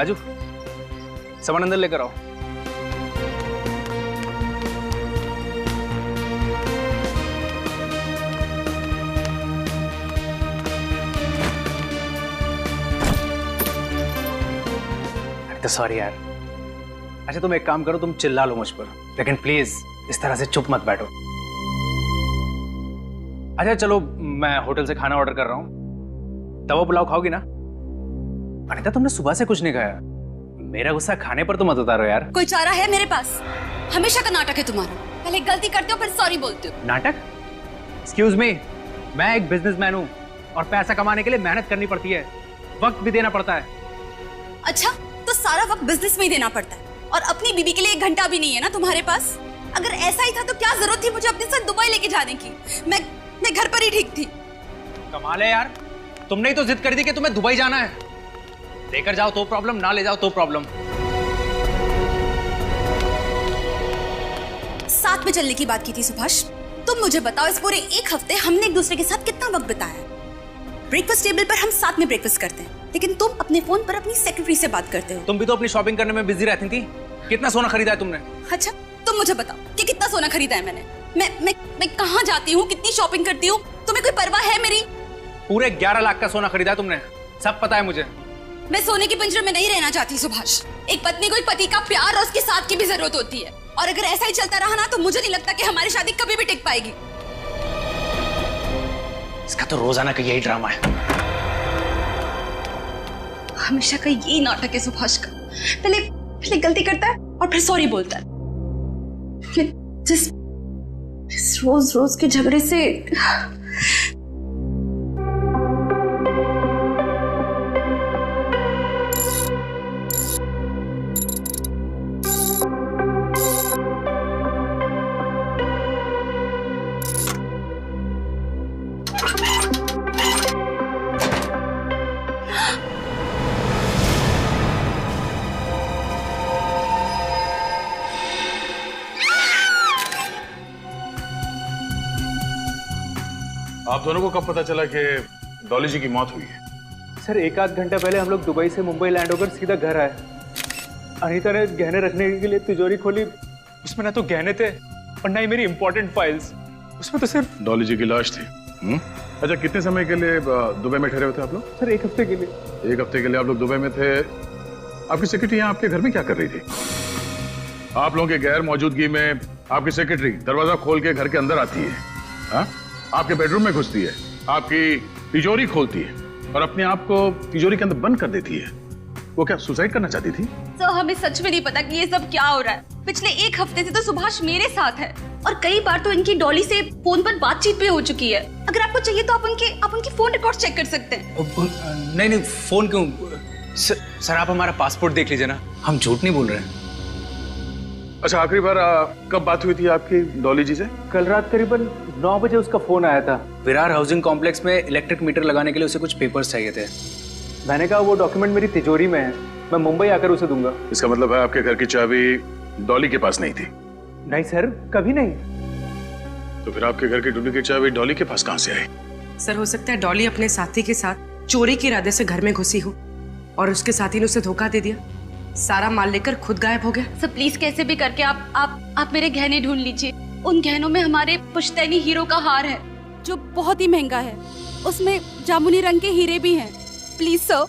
राजू, सामान अंदर लेकर आओ। तो सॉरी यार। अच्छा तुम एक काम करो, तुम चिल्ला लो मुझ पर, लेकिन प्लीज इस तरह से चुप मत बैठो। अच्छा चलो, मैं होटल से खाना ऑर्डर कर रहा हूँ। तवा पुलाव खाओगी ना? अनिता तुमने सुबह से कुछ नहीं खाया। मेरा गुस्सा खाने पर तो मत उतारो यार। कोई चारा है मेरे पास? हमेशा का नाटक है तुम्हारा। पहले गलती करते हो फिर सॉरी बोलते हो। नाटक? एक्सक्यूज मी, मैं एक बिजनेसमैन हूँ और पैसा कमाने के लिए मेहनत करनी पड़ती है, वक्त भी देना पड़ता है। अच्छा, तो सारा वक्त बिजनेस में ही देना पड़ता है और अपनी बीवी के लिए 1 घंटा भी नहीं है ना तुम्हारे पास? अगर ऐसा ही था तो क्या जरूरत थी मुझे अपने साथ दुबई लेके जाने की? मैं घर पर ही ठीक थी। कमाल है यार, तुमने ही तो जिद कर दी कि तुम्हें दुबई जाना है। लेकर जाओ तो प्रॉब्लम, ना ले जाओ तो प्रॉब्लम। साथ में चलने की बात की थी सुभाष। तुम मुझे बताओ, इस पूरे 1 हफ्ते हमने एक दूसरे के साथ कितना वक्त बिताया? ब्रेकफास्ट टेबल पर हम साथ में ब्रेकफास्ट करते हैं, लेकिन तुम अपने फोन पर अपनी सेक्रेटरी से बात करते हो। तुम भी तो अपनी शॉपिंग करने में बिजी रहती थी। कितना सोना खरीदा है तुमने? अच्छा, तुम मुझे बताओ कि कितना सोना खरीदा है मैंने? मैं कहाँ जाती हूँ, कितनी शॉपिंग करती हूँ, तुम्हें कोई परवाह है मेरी? पूरे 11 लाख का सोना खरीदा है तुमने, सब पता है मुझे। मैं सोने के पिंजरे में नहीं रहना चाहती सुभाष। एक पत्नी को एक पति का प्यार और उसके साथ की भी जरूरत होती है, और अगर ऐसा ही चलता रहा ना तो मुझे नहीं लगता कि हमारी शादी कभी भी टिक पाएगी। इसका तो रोजाना का यही ड्रामा है। हमेशा का यही नाटक है सुभाष का। पहले गलती करता है और फिर सॉरी बोलता है। जिस रोज के झगड़े से आप दोनों को कब पता चला कि डॉली जी की मौत हुई है? सर 1 आध घंटा पहले हम लोग दुबई से मुंबई लैंड होकर सीधा घर आए। अनीता ने गहने रखने के लिए तिजोरी खोली, उसमें ना तो गहने थे और ना ही मेरी इंपॉर्टेंट फाइल्स। उसमें तो सिर्फ डॉली जी की लाश थी। अच्छा, कितने समय के लिए दुबई में ठहरे हुए थे आप लोग? सर 1 हफ्ते के लिए। 1 हफ्ते के लिए आप लोग दुबई में थे। आपकी सेक्रेटरी यहाँ आपके घर में क्या कर रही थी? आप लोगों के गैर मौजूदगी में आपकी सेक्रेटरी दरवाजा खोल के घर के अंदर आती है, हा? आपके बेडरूम में घुसती है, आपकी तिजोरी खोलती है और अपने आप को तिजोरी के अंदर बंद कर देती है। वो क्या सुसाइड करना चाहती थी? सर हमें सच में नहीं पता कि ये सब क्या हो रहा है। पिछले 1 हफ्ते से तो सुभाष मेरे साथ है और कई बार तो इनकी डॉली से फोन पर बातचीत भी हो चुकी है। अगर आपको चाहिए तो आप उनकी फोन रिकॉर्ड चेक कर सकते हैं। नहीं फोन क्यों? सर आप हमारा पासपोर्ट देख लीजिए ना, हम झूठ नहीं बोल रहे हैं। अच्छा, आखिरी बार कब बात हुई थी आपकी डॉली जी से? कल रात करीबन 9 बजे उसका फोन आया था। विरार हाउसिंग कॉम्प्लेक्स में इलेक्ट्रिक मीटर लगाने के लिए उसे कुछ पेपर्स चाहिए थे। मैंने कहा वो डॉक्यूमेंट मेरी तिजोरी में है, मैं मुंबई आकर उसे दूंगा। इसका मतलब है आपके घर की चाबी डॉली के पास नहीं थी? नहीं सर, कभी नहीं। तो फिर आपके घर की डुप्लीकेट चाबी डॉली के पास कहां से आई? सर हो सकता है डॉली अपने साथी के साथ चोरी के इरादे से घर में घुसी हो और उसके साथी ने उसे धोखा दे दिया, सारा माल लेकर खुद गायब हो गया। सर प्लीज कैसे भी करके आप मेरे गहने ढूंढ लीजिए। उन गहनों में हमारे पुश्तैनी हीरो का हार है जो बहुत ही महंगा है, उसमें जामुनी रंग के हीरे भी हैं। Please sir.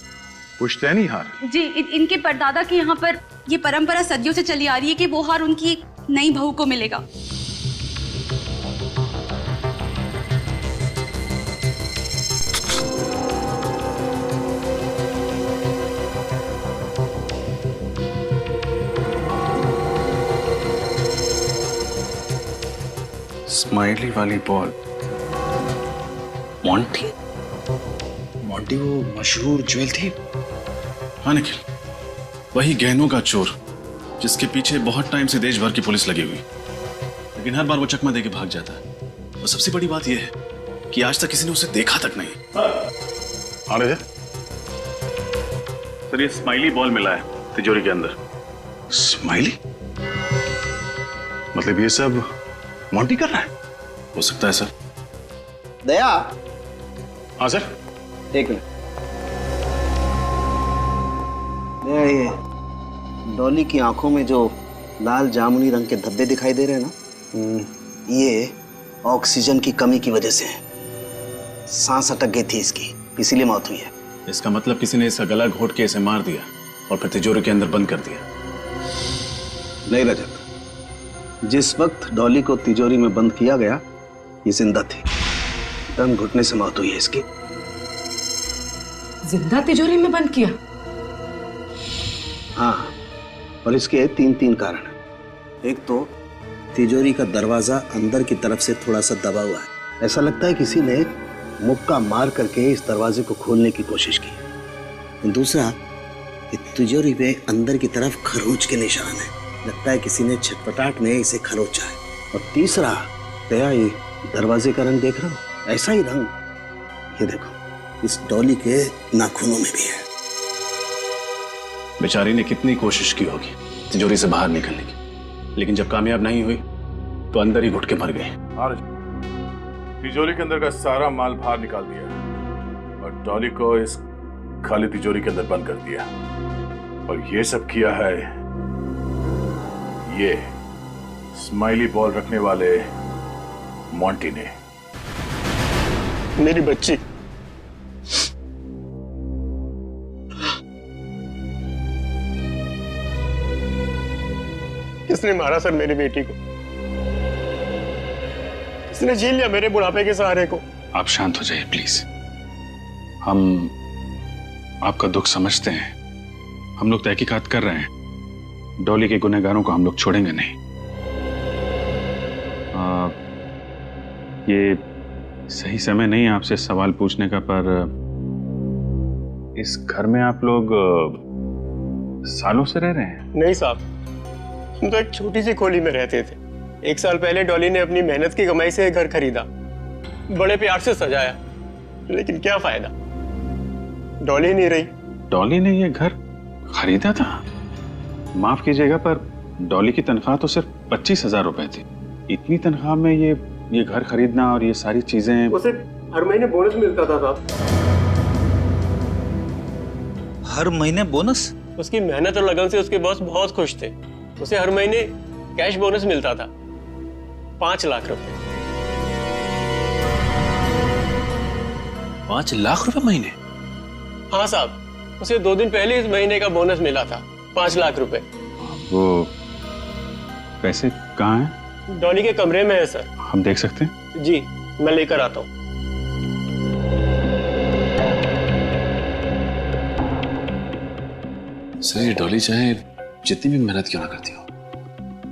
पुश्तैनी हार? जी, इनके परदादा के यहाँ पर ये परंपरा सदियों से चली आ रही है कि वो हार उनकी नई बहू को मिलेगा। स्माइली वाली बॉल। मॉन्टी वो मशहूर ज्वेल थी। हाँ निखिल, वही गहनों का चोर जिसके पीछे बहुत टाइम से देश भर की पुलिस लगी हुई, लेकिन हर बार वो चकमा देके भाग जाता है। और सबसे बड़ी बात यह है कि आज तक किसी ने उसे देखा तक नहीं। आने सर, ये स्माइली बॉल मिला है तिजोरी के अंदर। स्माइली? मतलब ये सब मॉन्टी कर रहा है? हो सकता है सर। दया। हाँ सर। एक मिनट। ये डॉली की आंखों में जो लाल जामुनी रंग के धब्बे दिखाई दे रहे हैं ना, ये ऑक्सीजन की कमी की वजह से है। सांस अटक गई थी इसकी, इसीलिए मौत हुई है। इसका मतलब किसी ने इसका गला घोट के इसे मार दिया और फिर तिजोरी के अंदर बंद कर दिया। नहीं रजत, जिस वक्त डॉली को तिजोरी में बंद किया गया ये जिंदा थी। दम घुटने से मौत हुई है इसकी। जिंदा तिजोरी में बंद किया? हाँ, और इसके तीन कारण हैं। एक तो तिजोरी का दरवाजा अंदर की तरफ से थोड़ा सा दबा हुआ है। ऐसा लगता है किसी ने मुक्का मार करके इस दरवाजे को खोलने की कोशिश की। दूसरा, तिजोरी पे अंदर की तरफ खरोंच के निशान है। लगता है किसी ने छटपटाट में इसे खरोचा है। और तीसरा, दया, ये दरवाजे का रंग देख रहा हो, ऐसा ही रंग ये देखो इस डॉली के नाखूनों में भी है। बेचारी ने कितनी कोशिश की होगी तिजोरी से बाहर निकलने की, लेकिन जब कामयाब नहीं हुई तो अंदर ही घुट के मर गए। तिजोरी के अंदर का सारा माल बाहर निकाल दिया और डॉली को इस खाली तिजोरी के अंदर बंद कर दिया। और ये सब किया है ये स्माइली बॉल रखने वाले मॉन्टी ने। मेरी बच्ची, किसने मारा सर मेरी बेटी को? किसने झेल लिया मेरे बुढ़ापे के सहारे को? आप शांत हो जाइए प्लीज। हम आपका दुख समझते हैं। हम लोग तहकीकात कर रहे हैं। डॉली के गुनहगारों को हम लोग छोड़ेंगे नहीं। ये सही समय नहीं है आपसे सवाल पूछने का, पर इस घर में आप लोग सालों से रह रहे हैं? नहीं साहब, हम तो एक छोटी सी खोली में रहते थे। 1 साल पहले डॉली ने अपनी मेहनत की कमाई से घर खरीदा, बड़े प्यार से सजाया, लेकिन क्या फायदा, डॉली नहीं रही। डॉली ने ये घर खरीदा था? माफ कीजिएगा, पर डॉली की तनख्वाह तो सिर्फ 25,000 रुपए थी। इतनी तनख्वाह में ये घर खरीदना और ये सारी चीजें? उसे हर महीने बोनस मिलता था साहब। हर महीने बोनस? उसकी मेहनत और लगन से उसके बॉस बहुत खुश थे। उसे हर महीने कैश बोनस मिलता था, 5 लाख रुपए। 5 लाख रुपए महीने? हाँ साहब, उसे 2 दिन पहले इस महीने का बोनस मिला था, 5 लाख रुपए। वो पैसे कहाँ हैं? डॉली के कमरे में है सर। हम देख सकते हैं? जी, मैं लेकर आता हूँ। सर, ये डॉली चाहे जितनी भी मेहनत क्यों ना करती हो,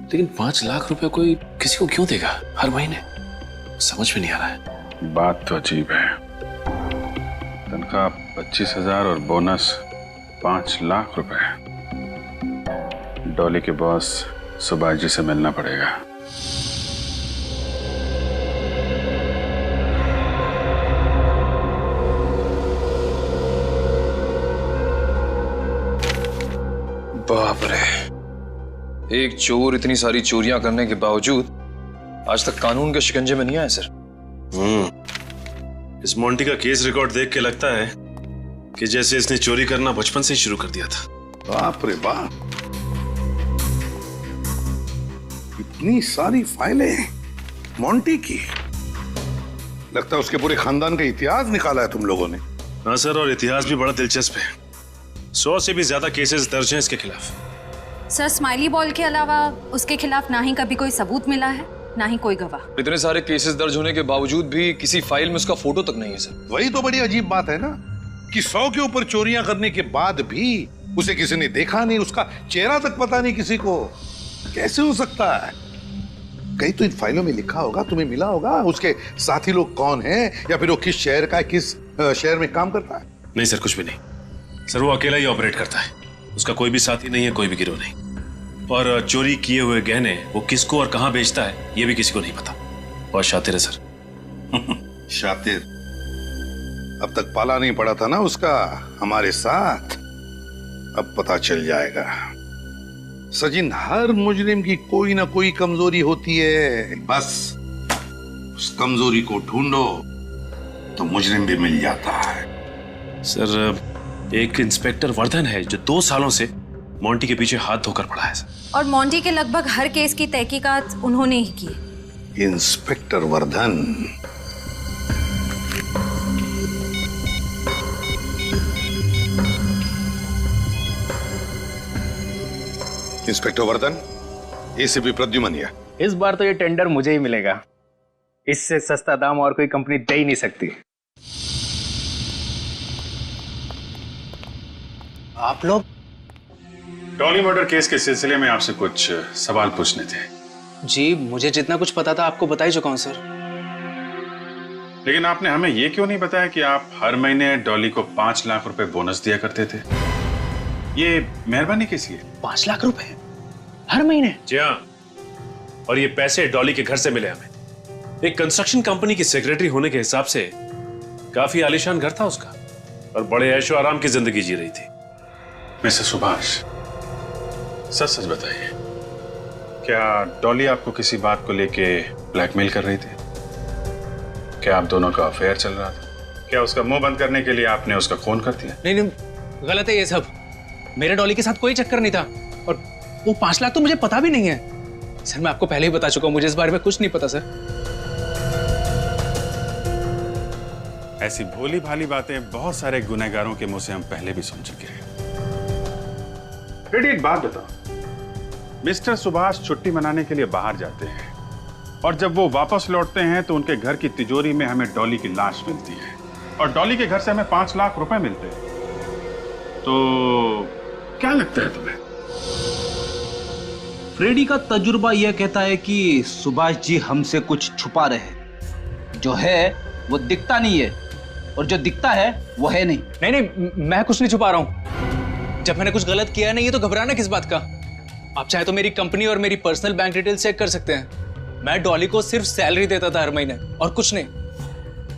लेकिन 5 लाख रुपए कोई किसी को क्यों देगा हर महीने? समझ में नहीं आ रहा है। बात तो अजीब है। तनख्वाह 25,000 और बोनस 5 लाख रुपए। डॉली के बॉस सुभाष जी से मिलना पड़ेगा। बाप रे, एक चोर इतनी सारी चोरियां करने के बावजूद आज तक कानून के शिकंजे में नहीं आया सर। इस मोंटी का केस रिकॉर्ड देख के लगता है कि जैसे इसने चोरी करना बचपन से ही शुरू कर दिया था। बाप रे बाप, इतनी सारी फाइलें मोंटी की। लगता है उसके पूरे खानदान का इतिहास निकाला है तुम लोगों ने। हाँ सर, और इतिहास भी बड़ा दिलचस्प है। 100 से भी ज्यादा केसेस दर्ज हैं इसके खिलाफ। सर, स्माइली बॉल के अलावा उसके खिलाफ ना ही कभी कोई सबूत मिला है, ना ही कोई गवाह। इतने सारे केसेस दर्ज होने के बावजूद भी किसी फाइल में उसका फोटो तक नहीं है सर। वही तो बड़ी अजीब बात है ना, कि 100 के ऊपर चोरियां करने के बाद भी उसे किसी ने देखा नहीं, उसका चेहरा तक पता नहीं किसी को। कैसे हो सकता है? कहीं तो इन फाइलों में लिखा होगा, तुम्हें मिला होगा उसके साथी लोग कौन हैं, या फिर वो किस शहर का है, किस शहर में काम करता है। नहीं सर, कुछ भी नहीं सर, वो अकेला ही ऑपरेट करता है। उसका कोई भी साथी नहीं है, कोई भी गिरोह नहीं। और चोरी किए हुए गहने वो किसको और कहां बेचता है ये भी किसी को नहीं पता। बहुत शातिर है सर। शातिर? अब तक पाला नहीं पड़ा था ना उसका हमारे साथ, अब पता चल जाएगा। सचिन, हर मुजरिम की कोई ना कोई कमजोरी होती है, बस उस कमजोरी को ढूंढो तो मुजरिम भी मिल जाता है। सर, एक इंस्पेक्टर वर्धन है जो 2 सालों से मोंटी के पीछे हाथ धोकर पड़ा है सर। और मोंटी के लगभग हर केस की तहकीकात उन्होंने ही की। Inspector Vardhan, inspector Vardhan, ACP Pradyuman. इस बार तो ये टेंडर मुझे ही मिलेगा। इससे सस्ता दाम और कोई कंपनी दे ही नहीं सकती। आप लोग? डॉली मर्डर केस के सिलसिले में आपसे कुछ सवाल पूछने थे। जी, मुझे जितना कुछ पता था आपको बता ही चुका हूं सर। लेकिन आपने हमें यह क्यों नहीं बताया कि आप हर महीने डॉली को 5 लाख रुपए बोनस दिया करते थे? ये मेहरबानी किस लिए? 5 लाख रुपए हर महीने? जी हाँ, और ये पैसे डॉली के घर से मिले हमें। एक कंस्ट्रक्शन कंपनी की सेक्रेटरी होने के हिसाब से काफी आलीशान घर था उसका, और बड़े ऐशो आराम की जिंदगी जी रही थी। मिस्टर सुभाष, सच सच बताइए, क्या डॉली आपको किसी बात को लेके ब्लैकमेल कर रही थी? क्या आप दोनों का अफेयर चल रहा था? क्या उसका मुंह बंद करने के लिए आपने उसका खून कर दिया? नहीं, गलत है ये सब। मेरे डॉली के साथ कोई चक्कर नहीं था, और वो 5 लाख तो मुझे पता भी नहीं है। सर, मैं आपको पहले ही बता चुका हूं, मुझे इस बारे में कुछ नहीं पता सर। ऐसी भोली भाली बातें बहुत सारे गुनहगारों के मुंह से हम पहले भी सुन चुके हैं। फिर एक बात बताओ, मिस्टर सुभाष छुट्टी मनाने के लिए बाहर जाते हैं, और जब वो वापस लौटते हैं तो उनके घर की तिजोरी में हमें डॉली की लाश मिलती है, और डॉली के घर से हमें 5 लाख रुपए मिलते हैं। तो क्या लगता है तुम्हें? फ्रेडी का तजुर्बा यह कहता है कि सुभाष जी हमसे कुछ छुपा रहे हैं। जो है वो दिखता नहीं है, और जो दिखता है वो है नहीं। नहीं, मैं कुछ नहीं छुपा रहा हूं। जब मैंने कुछ गलत किया नहीं, ये तो घबराना किस बात का? आप चाहे तो मेरी कंपनी और मेरी पर्सनल बैंक डिटेल चेक कर सकते हैं। मैं डॉली को सिर्फ सैलरी देता था हर महीने, और कुछ नहीं।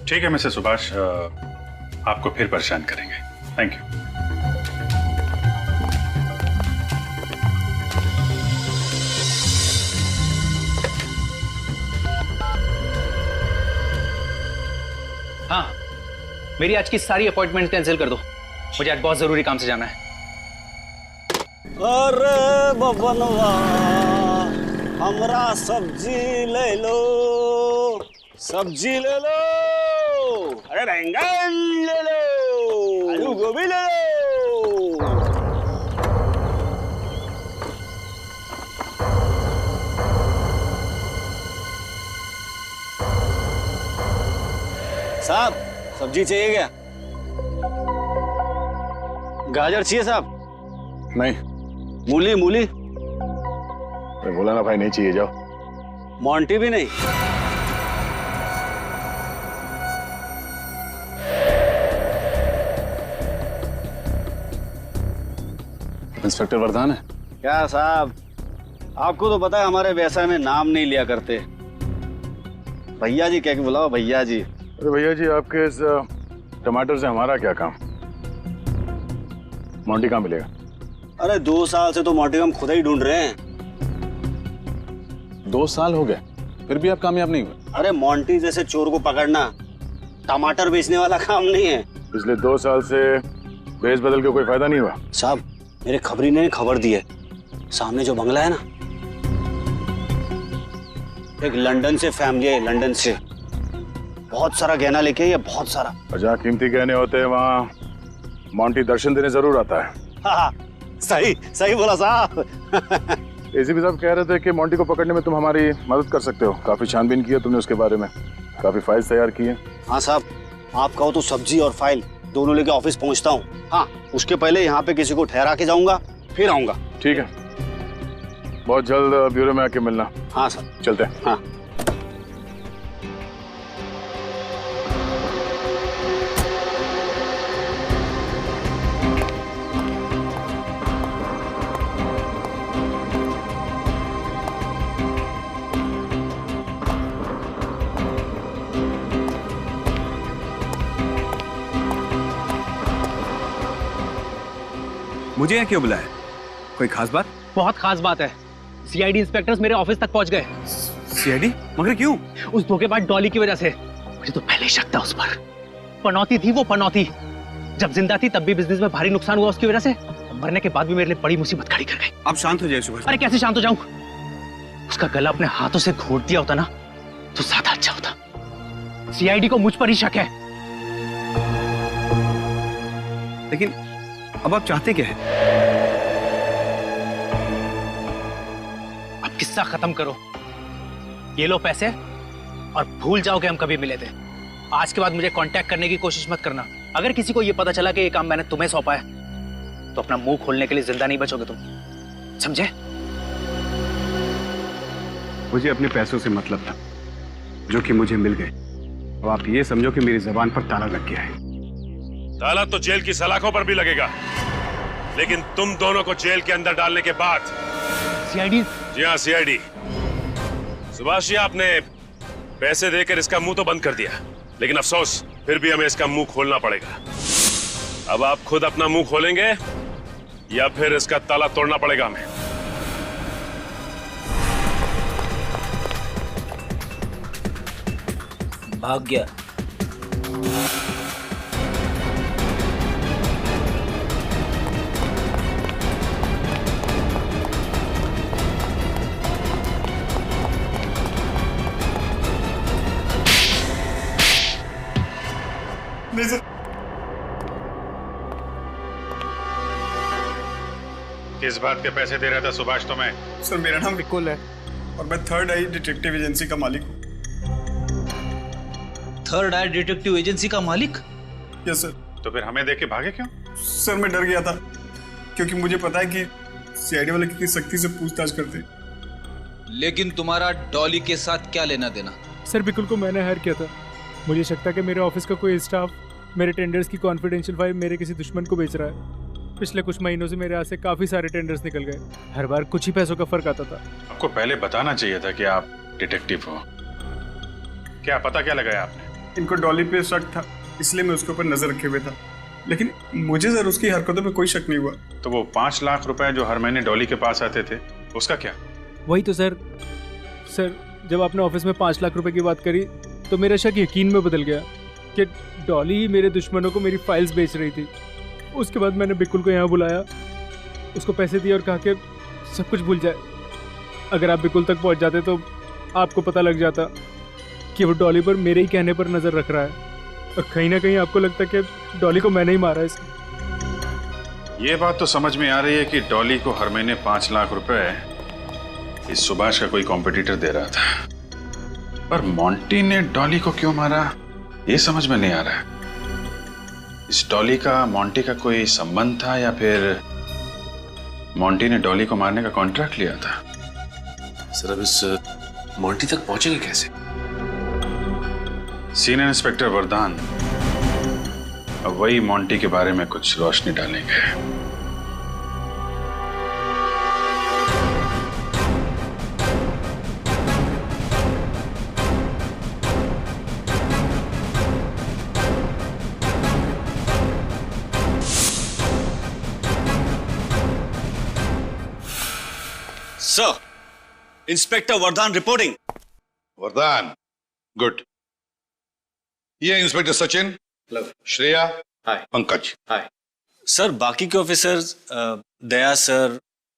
ठीक है मिस्टर सुभाष, आपको फिर परेशान करेंगे। Thank you. हाँ, मेरी आज की सारी अपॉइंटमेंट कैंसिल कर दो, मुझे आज बहुत जरूरी काम से जाना है। अरे बबनवा, हमरा सब्जी ले लो, सब्जी ले लो। अरे बैंगन ले लो, आलू गोभी ले लो। साहब, सब्जी चाहिए क्या? गाजर चाहिए साहब? नहीं। मूली? मूली मैं बोला ना भाई, नहीं चाहिए, जाओ। मोंटी भी नहीं? इंस्पेक्टर वर्धन है क्या साहब? आपको तो पता है हमारे व्यवसाय में नाम नहीं लिया करते। भैया जी कह के बुलाओ, भैया जी। अरे भैया जी, आपके इस टमाटर से हमारा क्या काम? मोंटी कहाँ मिलेगा? अरे 2 साल से तो मोंटी हम खुद ही ढूंढ रहे हैं। 2 साल हो गए, फिर भी आप कामयाब नहीं हुए? अरे मोंटी जैसे चोर को पकड़ना टमाटर बेचने वाला काम नहीं है। पिछले 2 साल से भेस बदल के कोई फायदा नहीं हुआ? साहब, मेरे खबरी ने खबर दी है, सामने जो बंगला है ना, एक लंदन से फैमिली है, लंदन से बहुत सारा गहना लेके, ये बहुत सारा। जहाँ कीमती गहने होते हैं वहाँ मोंटी दर्शन देने जरूर आता है। हाँ, सही सही बोला साहब। एसीपी साहब कह रहे थे कि मोंटी को पकड़ने में तुम हमारी मदद कर सकते हो। काफी छानबीन की है तुमने उसके बारे में, काफी फाइल्स तैयार की है। हाँ साहब, आप कहो तो सब्जी और फाइल दोनों लेके ऑफिस पहुंचता हूँ। हाँ, उसके पहले यहाँ पे किसी को ठहरा के जाऊंगा, फिर आऊंगा। ठीक है, बहुत जल्द ब्यूरो में आके मिलना। हाँ सर, चलते हैं। हाँ। मुझे यहाँ क्यों बुलाया? कोई खास बात? बहुत खास बात है। सीआईडी इंस्पेक्टर्स मेरे ऑफिस तक पहुंच गए। सीआईडी? मगर क्यों? उस धोखेबाज डॉली की वजह से। मुझे तो पहले ही शक था उस पर। पनौती थी वो, पनौती। जब जिंदा थी तब भी बिजनेस में भारी नुकसान हुआ उसकी वजह से, मरने के बाद भी मेरे लिए बड़ी मुसीबत खड़ी कर गई। आप शांत हो जाइए सुभाष। अरे कैसे शांत हो जाऊं? उसका गला अपने हाथों से घोट दिया होता ना तो ज्यादा अच्छा होता। सीआईडी को मुझ पर ही शक है। लेकिन अब आप चाहते क्या है? अब किस्सा खत्म करो, ये लो पैसे और भूल जाओ कि हम कभी मिले थे। आज के बाद मुझे कांटेक्ट करने की कोशिश मत करना। अगर किसी को ये पता चला कि ये काम मैंने तुम्हें सौंपा है तो अपना मुंह खोलने के लिए जिंदा नहीं बचोगे तुम, समझे? मुझे अपने पैसों से मतलब था जो कि मुझे मिल गए। अब आप ये समझो कि मेरी जबान पर ताला लग गया है। ताला तो जेल की सलाखों पर भी लगेगा, लेकिन तुम दोनों को जेल के अंदर डालने के बाद सीआईडी। जी हाँ, सीआईडी। सुभाष जी, आपने पैसे देकर इसका मुंह तो बंद कर दिया, लेकिन अफसोस फिर भी हमें इसका मुंह खोलना पड़ेगा। अब आप खुद अपना मुंह खोलेंगे या फिर इसका ताला तोड़ना पड़ेगा हमें? भाग गया। नहीं सर। किस बात के पैसे दे रहा था सुभाष तुम्हें? सर मेरा नाम विकुल है और मैं थर्ड आई डिटेक्टिव एजेंसी का मालिक हूँ। थर्ड आई डिटेक्टिव एजेंसी का मालिक? Yes sir. तो फिर हमें देख के भागे क्यों? सर मैं डर गया था क्योंकि मुझे पता है कि सीआईडी वाले कितनी सख्ती से पूछताछ करते हैं। लेकिन तुम्हारा डॉली के साथ क्या लेना देना? सर बिल्कुल को मैंने हायर किया था। मुझे शक था कि मेरे ऑफिस का कोई स्टाफ मेरे टेंडर्स की कॉन्फिडेंशियल फाइल मेरे किसी दुश्मन को बेच रहा है। पिछले कुछ महीनों से मेरे हाथ से काफी सारे टेंडर्स निकल गए। हर बार कुछ ही पैसों का फर्क आता था। आपको पहले बताना चाहिए था कि आप डिटेक्टिव हो। क्या पता क्या लगाया आपने? इनको डॉली पे शक था, इसलिए मैं उसके ऊपर नजर रखे हुए था, लेकिन मुझे सर उसकी हरकतों पे कोई शक नहीं हुआ। तो वो 5 लाख रुपए जो हर महीने डॉली के पास आते थे, उसका क्या? वही तो सर जब आपने ऑफिस में 5 लाख रुपए की बात करी तो मेरा शक यकीन में बदल गया कि डॉली ही मेरे दुश्मनों को मेरी फाइल्स बेच रही थी। उसके बाद मैंने बिकुल को यहाँ बुलाया, उसको पैसे दिए और कहा कि सब कुछ भूल जाए। अगर आप बिकुल तक पहुँच जाते तो आपको पता लग जाता कि वो डॉली पर मेरे ही कहने पर नज़र रख रहा है और कहीं ना कहीं आपको लगता कि डॉली को मैंने ही मारा इसलिए। ये बात तो समझ में आ रही है कि डॉली को हर महीने 5 लाख रुपए इस सुभाष का कोई कॉम्पिटिटर दे रहा था, पर मोंटी ने डॉली को क्यों मारा ये समझ में नहीं आ रहा है। इस डॉली का मोंटी का कोई संबंध था या फिर मोंटी ने डॉली को मारने का कॉन्ट्रैक्ट लिया था? सर अब इस मोंटी तक पहुंचेंगे कैसे? सीनियर इंस्पेक्टर वरदान अब वही मोंटी के बारे में कुछ रोशनी डालेंगे। सर, इंस्पेक्टर वरदान रिपोर्टिंग। वरदान, गुड। ये inspector Sachin, Shreya, Pankaj. Hi sir. बाकी के ऑफिसर्स दया सर,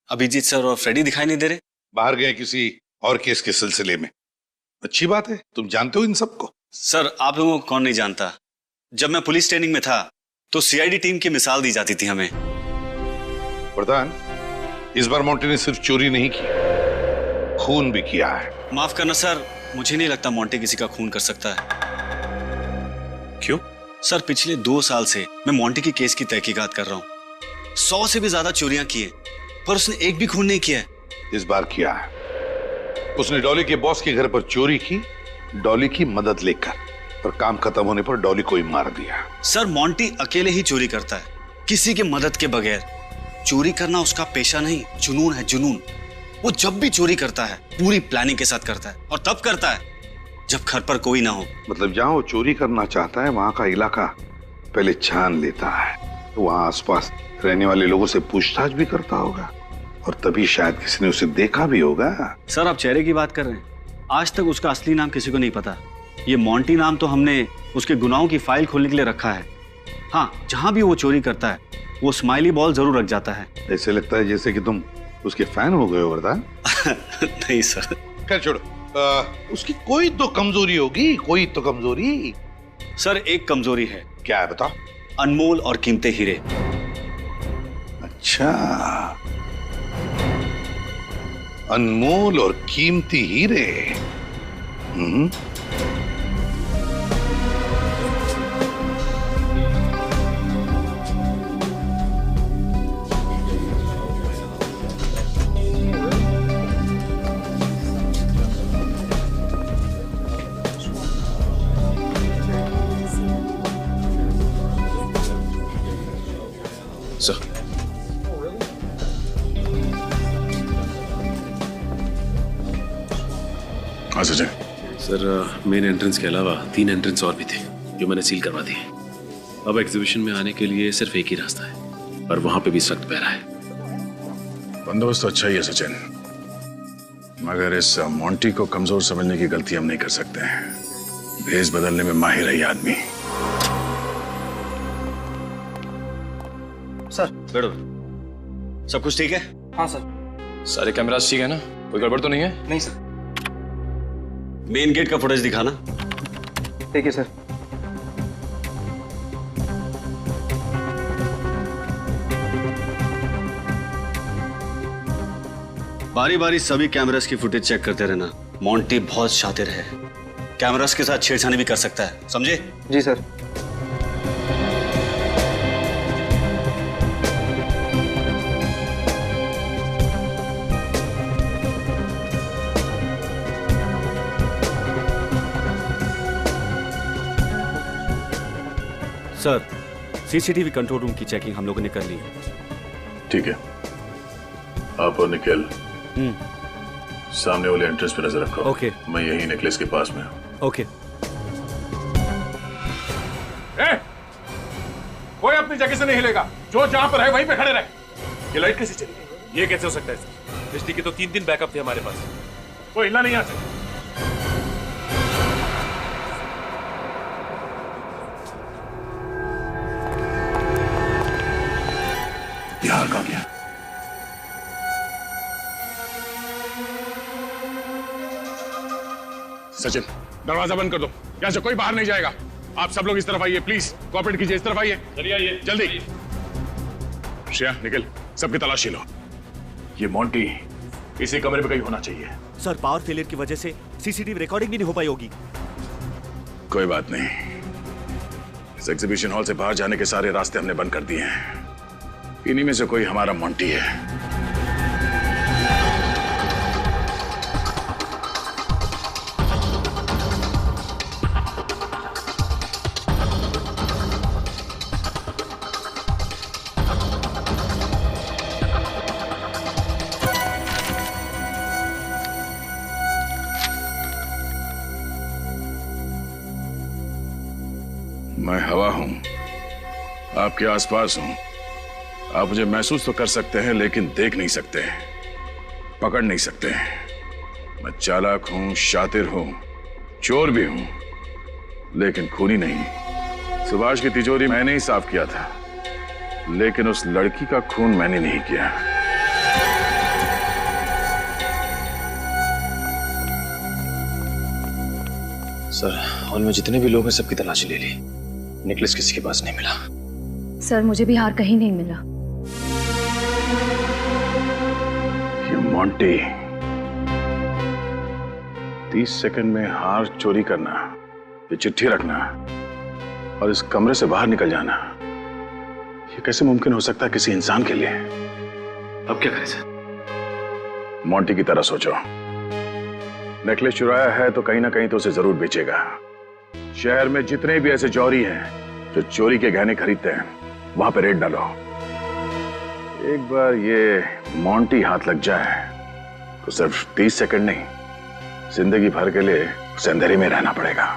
अभिजीत सर और फ्रेडी दिखाई नहीं दे रहे। बाहर गए किसी और केस के सिलसिले में। अच्छी बात है, तुम जानते हो इन सबको? सर आप लोगों को कौन नहीं जानता। जब मैं पुलिस ट्रेनिंग में था तो सीआईडी टीम की मिसाल दी जाती थी हमें। वरदान, इस बार मोंटी ने सिर्फ चोरी नहीं की, खून भी किया है। माफ करना सर, मुझे नहीं लगता मोंटी किसी का खून कर सकता है। क्यों? सर पिछले 2 साल से मैं मोंटी की केस की तहकीकात कर रहा हूँ। 100 से भी ज्यादा चोरियां की है, पर उसने एक भी खून नहीं किया है। इस बार किया है। उसने डॉली के बॉस के घर पर चोरी की, डॉली की मदद लेकर, और काम खत्म होने पर डॉली को ही मार दिया। सर मोंटी अकेले ही चोरी करता है, किसी की मदद के बगैर। चोरी करना उसका पेशा नहीं, जुनून है, जुनून। वो जब भी चोरी करता है पूरी प्लानिंग के साथ करता है, और तब करता है जब घर पर कोई ना हो। मतलब जहां वो चोरी करना चाहता है वहां का इलाका पहले छान लेता है, तो वहां आसपास रहने वाले लोगों से पूछताछ भी करता होगा, और तभी शायद किसी ने उसे देखा भी होगा। सर आप चेहरे की बात कर रहे हैं, आज तक उसका असली नाम किसी को नहीं पता। ये मोंटी नाम तो हमने उसके गुनाहों की फाइल खोलने के लिए रखा है, हाँ, जहां भी वो चोरी करता है वो स्माइली बॉल जरूर रख जाता है। ऐसे लगता है जैसे कि तुम उसके फैन हो गए हो वरदान। नहीं सर। खैर छोड़ो, उसकी कोई तो कमजोरी होगी, कोई तो कमजोरी। सर एक कमजोरी है। क्या है बताओ? अनमोल और कीमती हीरे। अच्छा, अनमोल और कीमती हीरे। सर, हाँ सचिन। सर मेन एंट्रेंस के अलावा 3 एंट्रेंस और भी थे जो मैंने सील करवा दिए। अब एग्जीबिशन में आने के लिए सिर्फ एक ही रास्ता है और वहां पे भी सख्त पहरा है। बंदोबस्त तो अच्छा ही है सचिन, मगर इस मोंटी को कमजोर समझने की गलती हम नहीं कर सकते हैं। भेष बदलने में माहिर है ये आदमी। सर बैठो। सब कुछ ठीक है? हाँ सर। सारे कैमरास ठीक है ना? कोई गड़बड़ तो नहीं है? नहीं सर। मेन गेट का फुटेज दिखाना। ठीक है सर। बारी बारी सभी कैमरास की फुटेज चेक करते रहना। मोंटी बहुत शातिर है, कैमरास के साथ छेड़छाड़ी भी कर सकता है, समझे? जी sir. Sir, CCTV control room की चेकिंग हम लोगों ने कर ली है। ठीक है, आप और निखिल सामने वाले एंट्रेंस पे नजर रखो। ओके। मैं यही नेकलेस के पास में हूं। ओके। कोई अपनी जगह से नहीं हिलेगा, जो जहां पर है वहीं पे खड़े रहे। ये लाइट कैसे चली गई? ये कैसे हो सकता है सर? बिजली के तो 3 दिन बैकअप थे हमारे पास, कोई हिलना नहीं आ सकता। बिहार कहां गया? सचिन, दरवाजा बंद कर दो, यहां से कोई बाहर नहीं जाएगा। आप सब लोग इस तरफ आइए, प्लीज कोऑपरेट कीजिए। इस तरफ आइए, आइए जल्दी। श्रेया, निखिल, सबकी तलाशी लो। ये मोंटी इसी कमरे में कहीं होना चाहिए। सर, पावर फेलियर की वजह से सीसीटीवी रिकॉर्डिंग भी नहीं हो पाई होगी। कोई बात नहीं, इस एग्जीबिशन हॉल से बाहर जाने के सारे रास्ते हमने बंद कर दिए हैं। इन्हीं में से कोई हमारा मोंटी है। मैं हवा हूं, आपके आसपास हूं। आप मुझे महसूस तो कर सकते हैं लेकिन देख नहीं सकते, पकड़ नहीं सकते। मैं चालाक हूं, शातिर हूं, चोर भी हूं, लेकिन खूनी नहीं। सुभाष की तिजोरी मैंने ही साफ किया था, लेकिन उस लड़की का खून मैंने नहीं किया। सर, हॉल में जितने भी लोग हैं सबकी तलाशी ले ली, नेकलेस किसी के पास नहीं मिला। सर, मुझे भी हार कहीं नहीं मिला। ये मोंटी 30 सेकंड में हार चोरी करना, ये चिट्ठी रखना और इस कमरे से बाहर निकल जाना, ये कैसे मुमकिन हो सकता है किसी इंसान के लिए? अब क्या करें सर? मोंटी की तरह सोचो। नेकलेस चुराया है तो कहीं ना कहीं तो उसे जरूर बेचेगा। शहर में जितने भी ऐसे चोरी हैं जो चोरी के गहने खरीदते हैं, वहां पे रेड डालो। एक बार ये मोंटी हाथ लग जाए तो सिर्फ 30 सेकंड नहीं, जिंदगी भर के लिए उसे अंधेरे में रहना पड़ेगा।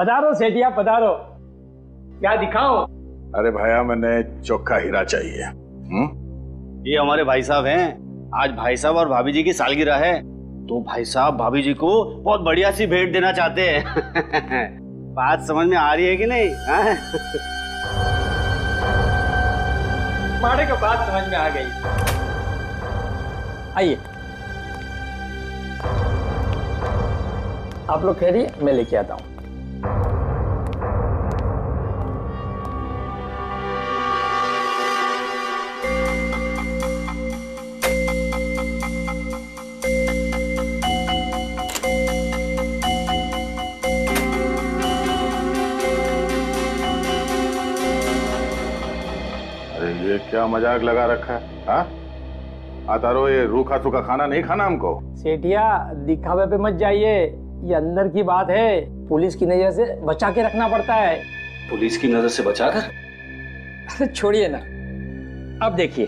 पधारो सेठिया पधारो। क्या दिखाओ? अरे भैया मैंने चोखा हीरा चाहिए। ये हमारे भाई साहब हैं। आज भाई साहब और भाभी जी की सालगिरह है, तो भाई साहब भाभी जी को बहुत बढ़िया सी भेंट देना चाहते हैं। बात समझ में आ रही है कि नहीं? माड़े को बात समझ में आ गई। आइए आप लोग कह रही है, मैं लेके आता हूँ। ये क्या मजाक लगा रखा है? हाँ आता रहो, ये रूखा सूखा खाना नहीं खाना हमको। सेठिया दिखावे पे मत जाइए, ये अंदर की बात है, पुलिस की नजर से बचा के रखना पड़ता है। पुलिस की नजर से बचाकर? छोड़िए ना, अब देखिए,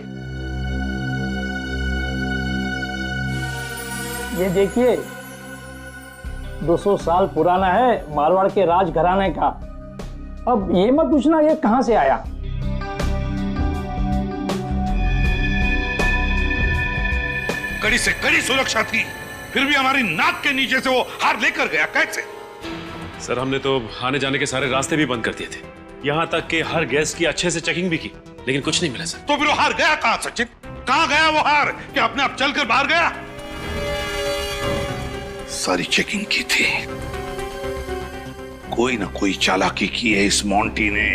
ये देखिए 200 साल पुराना है, मारवाड़ के राज घराने का। अब ये मत पूछना ये कहां से आया। कड़ी से कड़ी सुरक्षा थी, फिर भी हमारी नाक के नीचे से वो हार लेकर गया, कैसे? सर हमने तो आने जाने के सारे रास्ते भी बंद कर दिए थे, यहाँ तक कि हर गैस की अच्छे से चेकिंग भी की, लेकिन कुछ नहीं मिला सर। तो फिर वो हार गया कहां सचिन? कहां गया वो हार? क्या अपने आप चलकर बाहर गया? सारी चेकिंग की थी, कोई ना कोई चालाकी की है इस मोंटी ने,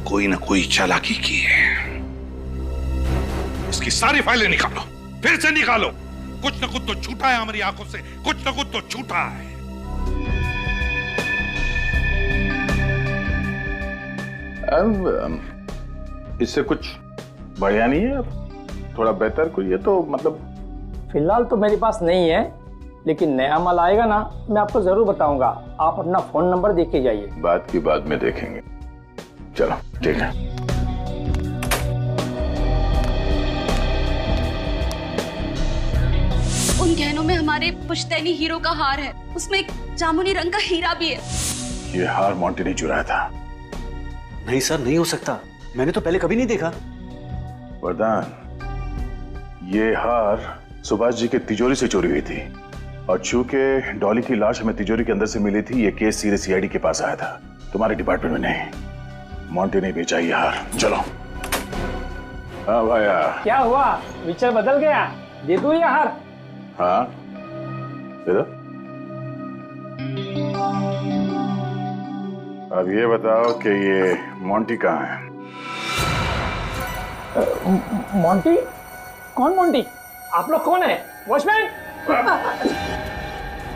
कोई ना कोई चालाकी की है। इसकी सारी फाइलें निकालो, फिर से निकालो। कुछ न कुछ तो छूटा है हमारी आंखों से, कुछ न कुछ तो छूटा है। इससे कुछ बढ़िया नहीं है? थोड़ा बेहतर कोई? ये तो मतलब फिलहाल तो मेरे पास नहीं है, लेकिन नया माल आएगा ना, मैं आपको जरूर बताऊंगा। आप अपना फोन नंबर दे के जाइए। बात की बाद में देखेंगे। चलो ठीक है। उन गहनों में हमारे पुश्तैनी हीरो का हार है, उसमें एक जामुनी रंग का हीरा भी है। ये हार मोंटी ने चुराया था। नहीं सर, नहीं हो सकता, मैंने तो पहले कभी नहीं देखा। वरदान, ये हार सुभाष जी की तिजोरी से चोरी हुई थी, और चूंकि डॉली की लाश हमें तिजोरी के अंदर से मिली थी, ये केस सीधे सीआईडी के पास आया था, तुम्हारे डिपार्टमेंट में नहीं। मोंटी ने बेचा ये हार। चलो। हाँ भाया, क्या हुआ, विचार बदल गया? दे दूं ये हार? हाँ दे दो। अब ये बताओ कि ये मोंटी कहाँ है? मोंटी? कौन मोंटी? आप लोग कौन है? वॉचमैन?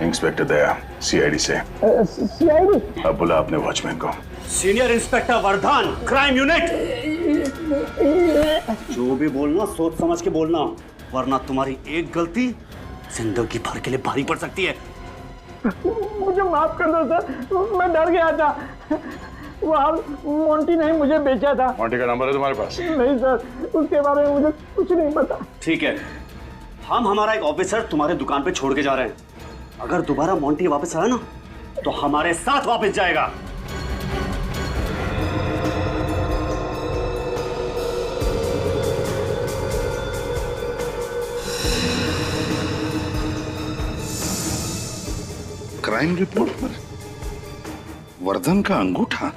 इंस्पेक्टर दया, सीआईडी से। सीआईडी? अब बुला अपने वॉचमैन को। Senior inspector Vardhan, crime unit. जो भी बोलना सोच समझ के बोलना, वरना तुम्हारी एक गलती जिंदगी भर के लिए भारी पड़ सकती है। मुझे माफ कर दो सर, मैं डर गया था। वो हार मोंटी ने मुझे बेचा था। मोंटी का नंबर है तुम्हारे पास? नहीं सर, उसके बारे में मुझे कुछ नहीं पता। ठीक है, हम हमारा एक ऑफिसर तुम्हारे दुकान पे छोड़ के जा रहे हैं। अगर दोबारा मोंटी वापस आया ना, तो हमारे साथ वापस जाएगा। क्राइम रिपोर्ट पर वर्धन का अंगूठा,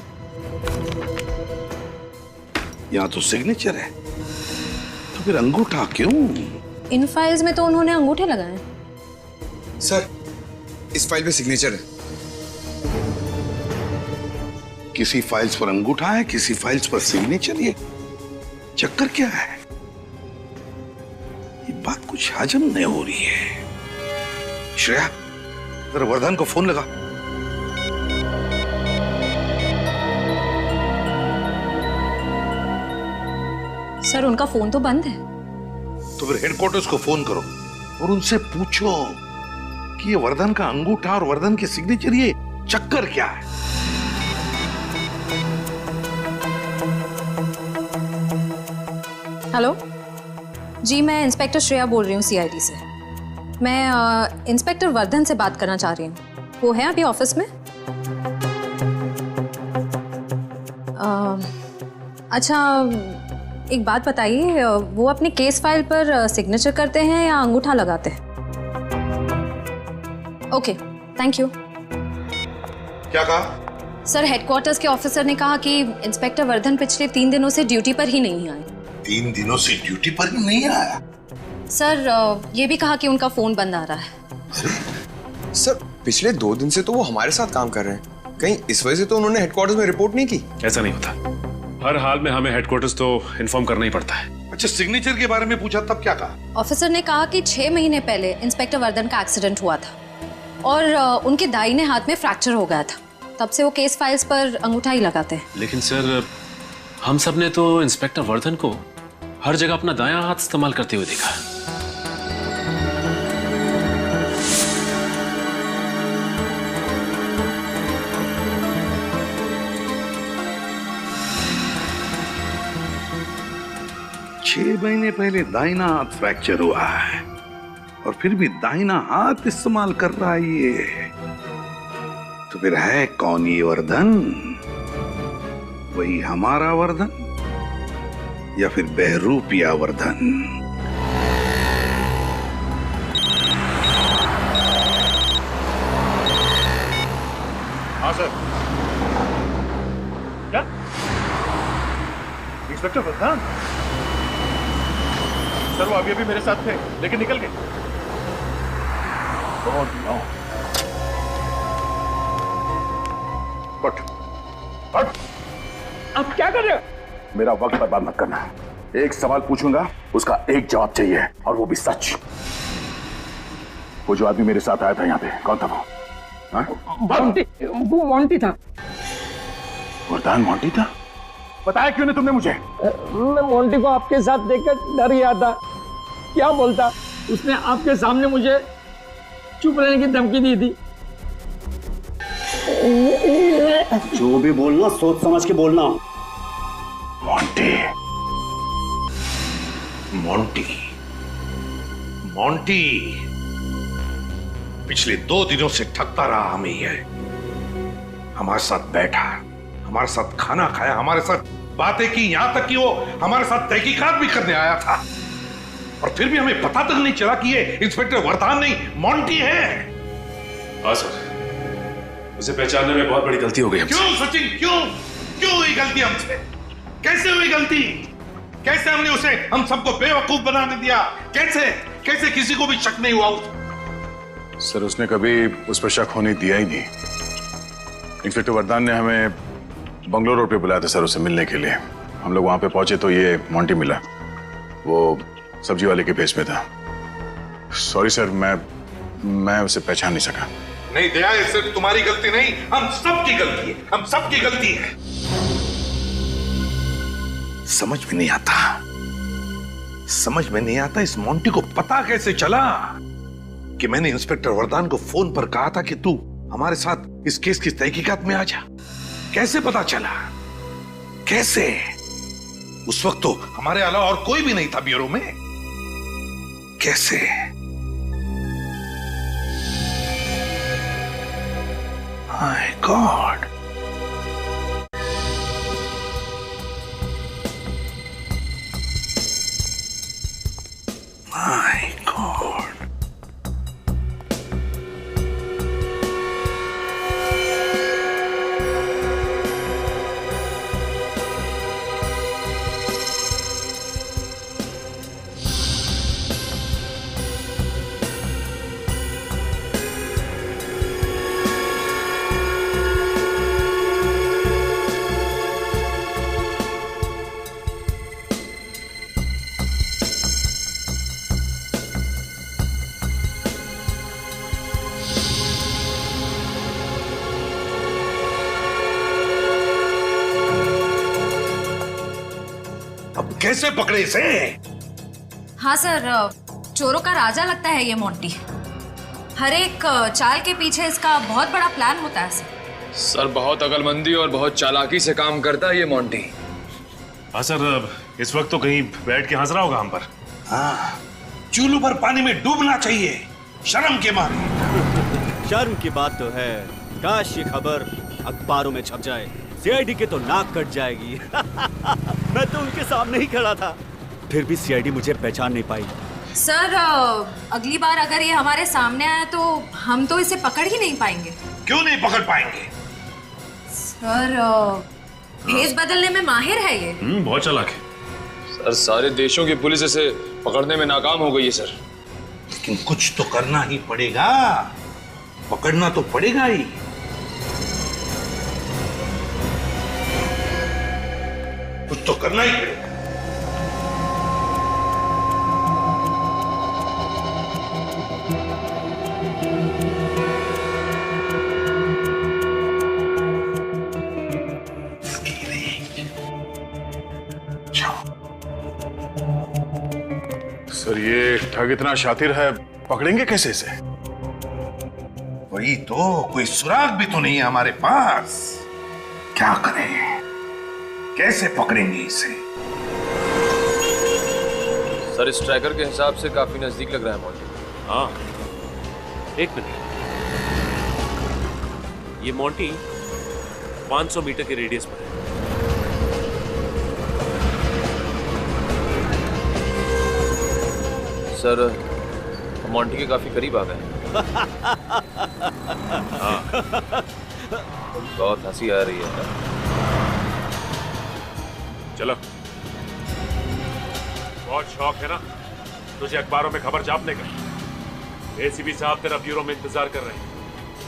यहाँ तो सिग्नेचर है, तो फिर अंगूठा क्यों? इन फाइल्स में तो उन्होंने अंगूठे लगाए। सर, इस फाइल पे सिग्नेचर है। किसी फाइल्स पर अंगूठा है, किसी फाइल्स पर सिग्नेचर। ये चक्कर क्या है? ये बात कुछ हजम नहीं हो रही है। श्रेया, जरा वर्धन को फोन लगा। सर, उनका फोन तो बंद है। तो फिर हेडक्वार्टर्स को फोन करो और उनसे पूछो कि ये वर्धन का अंगूठा और वर्धन के सिग्नेचर, ये चक्कर क्या है? हेलो जी, मैं इंस्पेक्टर श्रेया बोल रही हूँ सीआईडी से। मैं इंस्पेक्टर वर्धन से बात करना चाह रही हूँ। वो है अभी ऑफिस में? अच्छा, एक बात बताइए, वो अपने केस फाइल पर सिग्नेचर करते हैं या अंगूठा लगाते हैं? Okay, thank you. क्या कहा? सर, हेडक्वार्टर्स के ऑफिसर ने कहा कि इंस्पेक्टर वर्धन पिछले 3 दिनों से ड्यूटी पर ही नहीं आए। 3 दिनों से ड्यूटी पर ही नहीं आया? सर, ये भी कहा कि उनका फोन बंद आ रहा है। सर, पिछले 2 दिन से तो वो हमारे साथ काम कर रहे हैं, कहीं इस वजह से तो उन्होंने हेडक्वार्टर्स में रिपोर्ट नहीं की? ऐसा नहीं होता, हर हाल में हमें हेडक्वार्टर्स तो इन्फॉर्म करना ही पड़ता है। अच्छा, सिग्नेचर के बारे में पूछा तब क्या कहा? ऑफिसर ने कहा कि 6 महीने पहले इंस्पेक्टर वर्धन का एक्सीडेंट हुआ था और उनके दाहिने हाथ में फ्रैक्चर हो गया था। तब से वो केस फाइल्स पर अंगूठा ही लगाते हैं। लेकिन सर, हम सब ने तो इंस्पेक्टर वर्धन को हर जगह अपना दायां हाथ इस्तेमाल करते हुए देखा। छह महीने पहले दाहिना हाथ फ्रैक्चर हुआ है और फिर भी दाहिना हाथ इस्तेमाल कर रहा है ये। तो फिर है कौन ये वर्धन? वही हमारा वर्धन या फिर बहरूपिया वर्धन? हाँ सर। क्या इंस्पेक्टर वर्धन? सर, वो अभी मेरे साथ थे लेकिन निकल गए। Oh, no. हट। आप क्या कर रहे हो? मेरा वक्त बर्बाद मत करना। एक सवाल पूछूंगा, उसका एक जवाब चाहिए और वो भी सच। वो जो आदमी मेरे साथ आया था यहाँ पे, कौन था वो? वो मोंटी था। वर्धन मोंटी था? बताया क्यों नहीं तुमने मुझे? मैं मोंटी को आपके साथ देखकर डर गया था। क्या बोलता? उसने आपके सामने मुझे चुप रहने की धमकी दी थी। जो भी बोलना सोच समझ के बोलना। मोंटी, मोंटी, मोंटी पिछले 2 दिनों से ठगता रहा हमें। ये हमारे साथ बैठा, हमारे साथ खाना खाया, हमारे साथ बातें की, यहां तक कि वो हमारे साथ तहकीकात भी करने आया था और फिर भी हमें पता तक नहीं चला कि ये इंस्पेक्टर वर्धन नहीं, मोंटी है। हाँ सर, उसे पहचानने में बहुत बड़ी गलती हो गई हमसे। क्यों सचिन, क्यों हुई गलती हमसे? कैसे हुई गलती? कैसे हमने उसे, हम सबको बेवकूफ बनाने दिया? कैसे किसी को भी शक नहीं हुआ? सर, उसने कभी उस पर शक होने दिया ही नहीं। इंस्पेक्टर वर्धन ने हमें बंगलो रोड पे बुलाया था सर, उसे मिलने के लिए। हम लोग वहां पे पहुंचे तो ये मोंटी मिला। वो सब्जी वाले के भेष में था। सॉरी सर, मैं उसे पहचान नहीं सका। नहीं दया, ये सिर्फ तुम्हारी गलती नहीं, हम सबकी गलती है, हम सबकी गलती है। समझ में नहीं आता इस मोंटी को पता कैसे चला कि मैंने इंस्पेक्टर वर्धन को फोन पर कहा था कि तू हमारे साथ इस केस की तहकीकात में आ जा। कैसे पता चला? कैसे? उस वक्त तो हमारे अलावा और कोई भी नहीं था ब्यूरो में। कैसे? My God. My God. कैसे पकड़े इसे? हाँ सर, चोरों का राजा लगता है ये मोंटी। हर एक चाल के पीछे इसका बहुत बड़ा प्लान होता है सर। बहुत अकलमंदी और बहुत चालाकी से काम करता है ये मोंटी। हाँ सर, इस वक्त तो कहीं बैठ के हंस रहा होगा हम पर। हाँ, चूल्हू पर पानी में डूबना चाहिए शर्म के मारे। शर्म की बात तो है, काश ये खबर अखबारों में छप जाए, सीआईडी के तो नाक कट जाएगी। मैं तो उनके सामने ही खड़ा था, फिर भी सीआईडी मुझे पहचान नहीं पाई। सर अगली बार अगर ये हमारे सामने आया तो हम तो इसे पकड़ ही नहीं पाएंगे। क्यों नहीं पकड़ पाएंगे? सर भेस बदलने में माहिर है ये। बहुत चालाक है सर। सारे देशों की पुलिस इसे पकड़ने में नाकाम हो गई है सर। लेकिन कुछ तो करना ही पड़ेगा, पकड़ना तो पड़ेगा ही। कुछ तो करना ही पड़ेगा। सर ये ठग इतना शातिर है, पकड़ेंगे कैसे इसे? वही तो, कोई सुराग भी तो नहीं है हमारे पास। क्या करें, कैसे पकड़ेंगे इसे? सर इस ट्रैकर के हिसाब से काफी नजदीक लग रहा है मोंटी। हाँ, एक मिनट, ये मोंटी 500 मीटर के रेडियस पर है। सर हम मोंटी के काफी करीब आ गए। हाँ, बहुत हंसी आ रही है। चलो, बहुत शौक है ना तुझे अखबारों में खबर छापने का? एसीपी साहब तेरा ब्यूरो में इंतजार कर रहे हैं।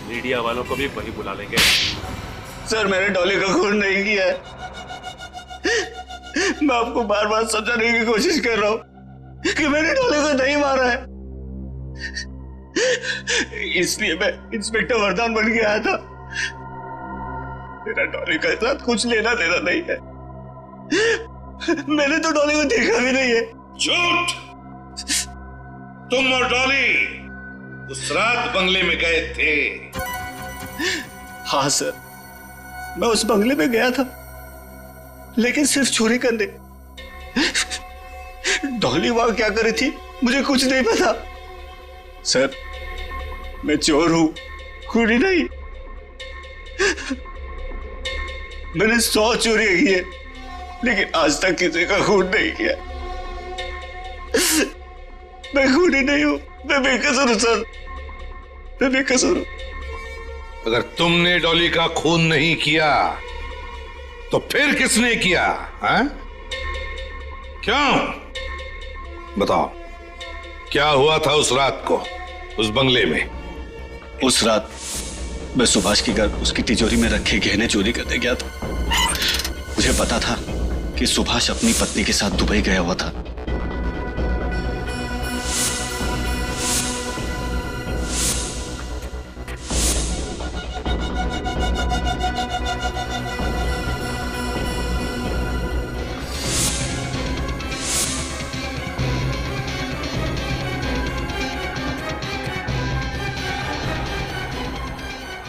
मीडिया वालों को भी वही बुला लेंगे। सर मैंने डॉली का खून नहीं किया है। मैं आपको बार बार समझाने की कोशिश कर रहा हूं कि मैंने डॉली को नहीं मारा है। इसलिए मैं इंस्पेक्टर वरदान बन के आया था। मेरा डॉली के साथ कुछ लेना देना नहीं है। मैंने तो डॉली को देखा भी नहीं है। झूठ! तुम और डॉली उस रात बंगले में गए थे। हाँ सर, मैं उस बंगले में गया था, लेकिन सिर्फ चोरी करने। डॉली वहां क्या कर रही थी मुझे कुछ नहीं पता। सर मैं चोर हूं, खूनी नहीं। मैंने 100 चोरियां की है, लेकिन आज तक किसी का खून नहीं किया। मैं खूनी नहीं हूं, मैं बेकसूर हूं सर, मैं बेकसूर हूं। अगर तुमने डॉली का खून नहीं किया तो फिर किसने किया? हाँ? क्यों? बताओ, क्या हुआ था उस रात को उस बंगले में? उस रात मैं सुभाष के घर उसकी तिजोरी में रखे गहने चोरी करने गया था। मुझे पता था कि सुभाष अपनी पत्नी के साथ दुबई गया हुआ था।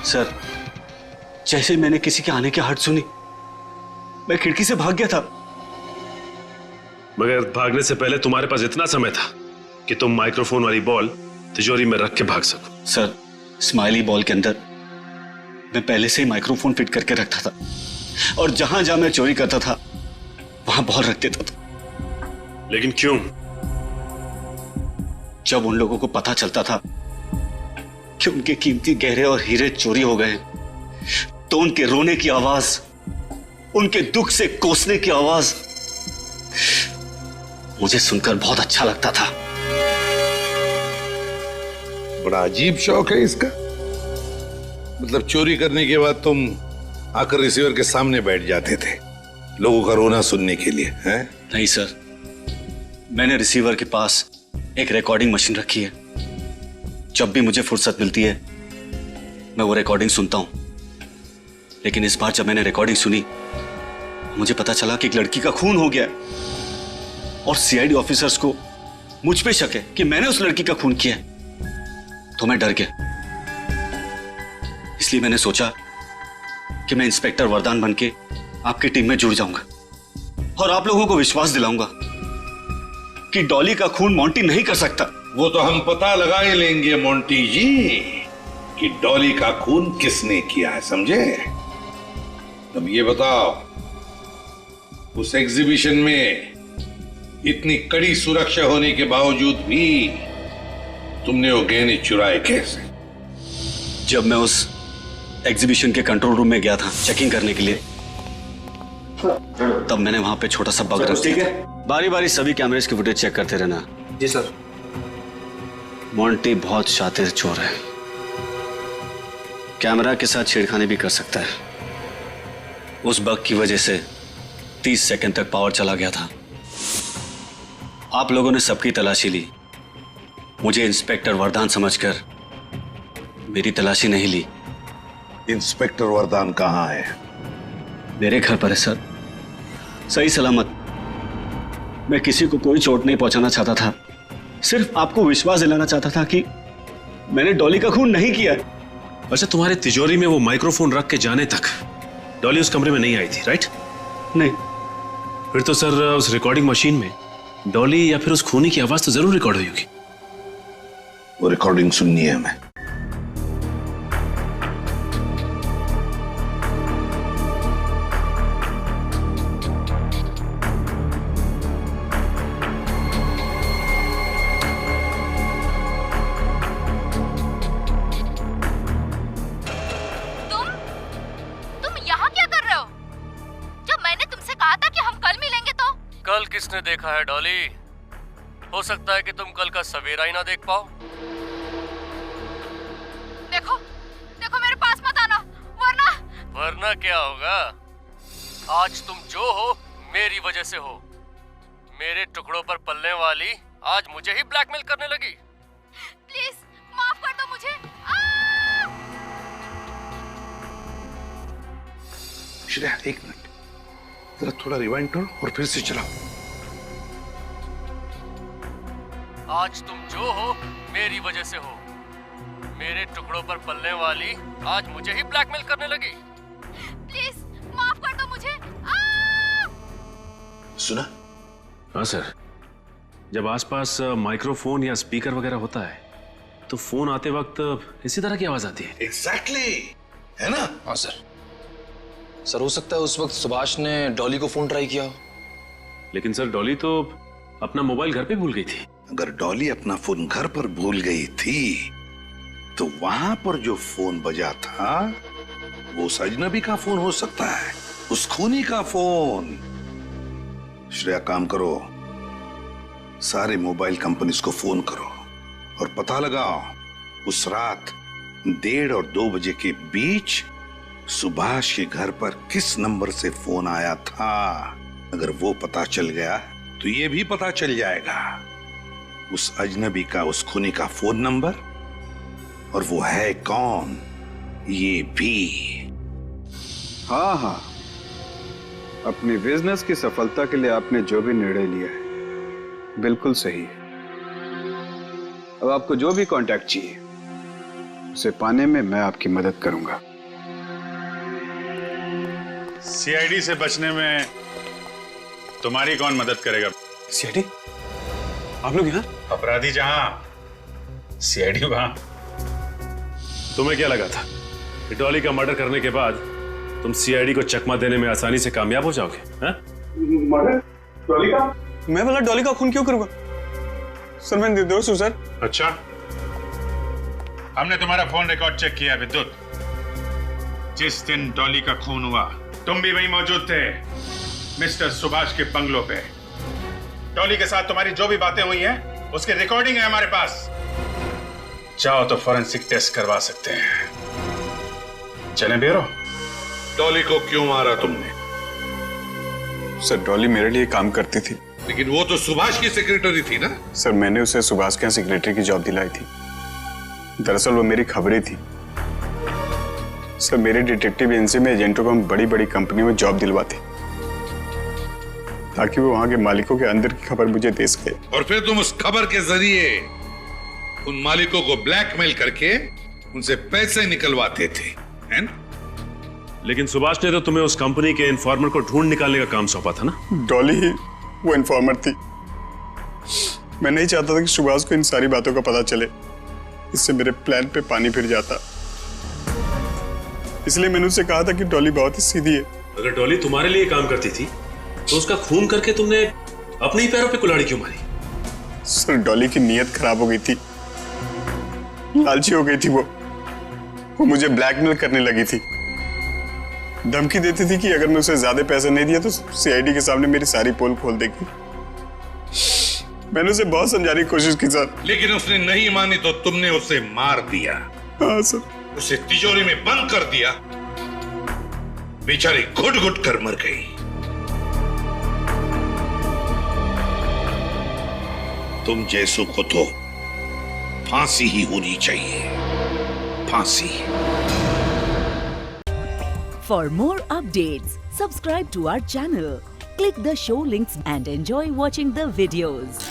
सर, जैसे मैंने किसी के आने की आहट सुनी, मैं खिड़की से भाग गया था। मगर भागने से पहले तुम्हारे पास इतना समय था कि तुम माइक्रोफोन वाली बॉल तिजोरी में रख के भाग सको। सर, स्माइली बॉल के अंदर मैं पहले से ही माइक्रोफोन फिट करके रखता था, और जहां जहां मैं चोरी करता था वहां बॉल रख देता था। लेकिन क्यों? जब उन लोगों को पता चलता था कि उनके कीमती गहरे और हीरे चोरी हो गए, तो उनके रोने की आवाज, उनके दुख से कोसने की आवाज मुझे सुनकर बहुत अच्छा लगता था। बड़ा अजीब शौक है इसका। मतलब चोरी करने के बाद तुम आकर रिसीवर के सामने बैठ जाते थे लोगों का रोना सुनने के लिए, हैं? नहीं सर, मैंने रिसीवर के पास एक रिकॉर्डिंग मशीन रखी है। जब भी मुझे फुर्सत मिलती है मैं वो रिकॉर्डिंग सुनता हूं। लेकिन इस बार जब मैंने रिकॉर्डिंग सुनी, मुझे पता चला कि एक लड़की का खून हो गया और सीआईडी ऑफिसर्स को मुझ पे शक है कि मैंने उस लड़की का खून किया है। तो मैं डर गया। इसलिए मैंने सोचा कि मैं इंस्पेक्टर वरदान बनके आपकी टीम में जुड़ जाऊंगा और आप लोगों को विश्वास दिलाऊंगा कि डॉली का खून मोंटी नहीं कर सकता। वो तो हम पता लगा ही लेंगे मोंटी जी कि डॉली का खून किसने किया है, समझे? अब ये बताओ, उस एग्जीबिशन में इतनी कड़ी सुरक्षा होने के बावजूद भी तुमने वो गहने चुराए कैसे? जब मैं उस एग्जीबिशन के कंट्रोल रूम में गया था चेकिंग करने के लिए, तब मैंने वहां पे छोटा सा बग रख दिया। बारी बारी सभी कैमरेज की फुटेज चेक करते रहना। जी सर। मोंटी बहुत शातिर चोर है, कैमरा के साथ छेड़खानी भी कर सकता है। उस बग की वजह से 30 सेकंड तक पावर चला गया था। आप लोगों ने सबकी तलाशी ली, मुझे इंस्पेक्टर वरदान समझकर मेरी तलाशी नहीं ली। इंस्पेक्टर वरदान कहाँ है? मेरे घर पर है सर, सही सलामत। मैं किसी को कोई चोट नहीं पहुंचाना चाहता था, सिर्फ आपको विश्वास दिलाना चाहता था कि मैंने डॉली का खून नहीं किया। अच्छा, तुम्हारे तिजोरी में वो माइक्रोफोन रख के जाने तक डॉली उस कमरे में नहीं आई थी, राइट? नहीं। फिर तो सर उस रिकॉर्डिंग मशीन में डॉली या फिर उस खूनी की आवाज तो जरूर रिकॉर्ड हुई होगी। वो रिकॉर्डिंग सुननी है हमें। कल किसने देखा है डॉली? हो सकता है कि तुम कल का सवेरा ही ना देख पाओ। देखो देखो मेरे पास मत आना, वरना क्या होगा? आज तुम जो हो मेरी वजह से हो। मेरे टुकड़ों पर पलने वाली आज मुझे ही ब्लैकमेल करने लगी। प्लीज माफ कर दो मुझे। श्रेया एक मिनट, जरा थोड़ा रिवाइंड करो और फिर से चलाओ। आज तुम जो हो मेरी वजह से हो। मेरे टुकड़ों पर पलने वाली आज मुझे ही ब्लैकमेल करने लगी। प्लीज माफ कर दो मुझे। सुना? हाँ सर, जब आसपास माइक्रोफोन या स्पीकर वगैरह होता है तो फोन आते वक्त इसी तरह की आवाज आती है। एग्जैक्टली, है ना? हाँ सर। सर हो सकता है उस वक्त सुभाष ने डॉली को फोन ट्राई किया हो। लेकिन सर डॉली तो अपना मोबाइल घर पे भूल गई थी। अगर डॉली अपना फोन घर पर भूल गई थी तो वहां पर जो फोन बजा था वो उस अजनबी का फोन हो सकता है, उस खूनी का फोन। श्रेया काम करो, सारे मोबाइल कंपनीज को फोन करो और पता लगाओ उस रात 1:30 और 2 बजे के बीच सुभाष के घर पर किस नंबर से फोन आया था। अगर वो पता चल गया तो ये भी पता चल जाएगा उस अजनबी का, उस खूनी का फोन नंबर, और वो है कौन ये भी। हाँ हाँ, अपनी बिजनेस की सफलता के लिए आपने जो भी निर्णय लिया है बिल्कुल सही है। अब आपको जो भी कांटेक्ट चाहिए उसे पाने में मैं आपकी मदद करूंगा। सीआईडी से बचने में तुम्हारी कौन मदद करेगा? सीआईडी? आप लोग यहाँ? अपराधी जहां सीआईडी वहां। तुम्हें क्या लगा था कि डॉली का मर्डर करने के बाद तुम सीआईडी को चकमा देने में आसानी से कामयाब हो जाओगे? मर्डर? डॉली का? मैं भला डॉली का खून क्यों करूंगा? सर मैं निर्दोष हूं सर। अच्छा, हमने तुम्हारा फोन रिकॉर्ड चेक किया विद्युत। जिस दिन डॉली का खून हुआ तुम भी वहीं मौजूद थे, मिस्टर सुभाष के बंगलों पे। डॉली के साथ तुम्हारी जो भी बातें हुई हैं उसकी रिकॉर्डिंग है हमारे पास। चाहो तो फॉरेंसिक टेस्ट करवा सकते हैं। चलें ब्यूरो? डॉली को क्यों मारा तुमने? सर डॉली मेरे लिए काम करती थी। लेकिन वो तो सुभाष की सेक्रेटरी थी ना? सर मैंने उसे सुभाष के यहाँ सेक्रेटरी की जॉब दिलाई थी। दरअसल वो मेरी खबरें थी। सर मेरे डिटेक्टिव एजेंसी में एजेंटों को हम बड़ी बड़ी कंपनी में जॉब दिलवाते ताकि वो वहां के मालिकों के अंदर की खबर मुझे दे सके। और फिर तुम उस खबर के जरिए उन मालिकों को ब्लैकमेल करके उनसे पैसे निकलवाते थे, हैं? लेकिन सुभाष ने तो तुम्हें उस कंपनी के इन्फॉर्मर को ढूंढ निकालने का काम सौंपा था ना? डॉली ही वो इन्फॉर्मर थी। मैं नहीं चाहता था कि सुभाष को इन सारी बातों का पता चले, इससे मेरे प्लान पे पानी फिर जाता। इसलिए मैंने उससे कहा था कि डॉली बहुत ही सीधी है। अगर डॉली तुम्हारे लिए काम करती थी तो उसका खून करके तुमने अपने ही पैरों पे कुल्हाड़ी क्यों मारी? सर डॉली की नीयत खराब हो गई थी, लालची हो गई थी वो मुझे ब्लैकमेल करने लगी थी, धमकी देती थी कि अगर मैं उसे ज्यादा पैसा नहीं दिया तो सीआईडी के सामने मेरी सारी पोल खोल देगी। मैंने उसे बहुत समझाने की कोशिश की सर, लेकिन उसने नहीं मानी तो तुमने उसे मार दिया। हाँ सर। उसे तिजोरी में बंद कर दिया, बेचारी घुट घुट कर मर गई। तुम जैसों को तो फांसी ही होनी चाहिए, फांसी। For more updates, subscribe to our channel, click the show links and enjoy watching the videos.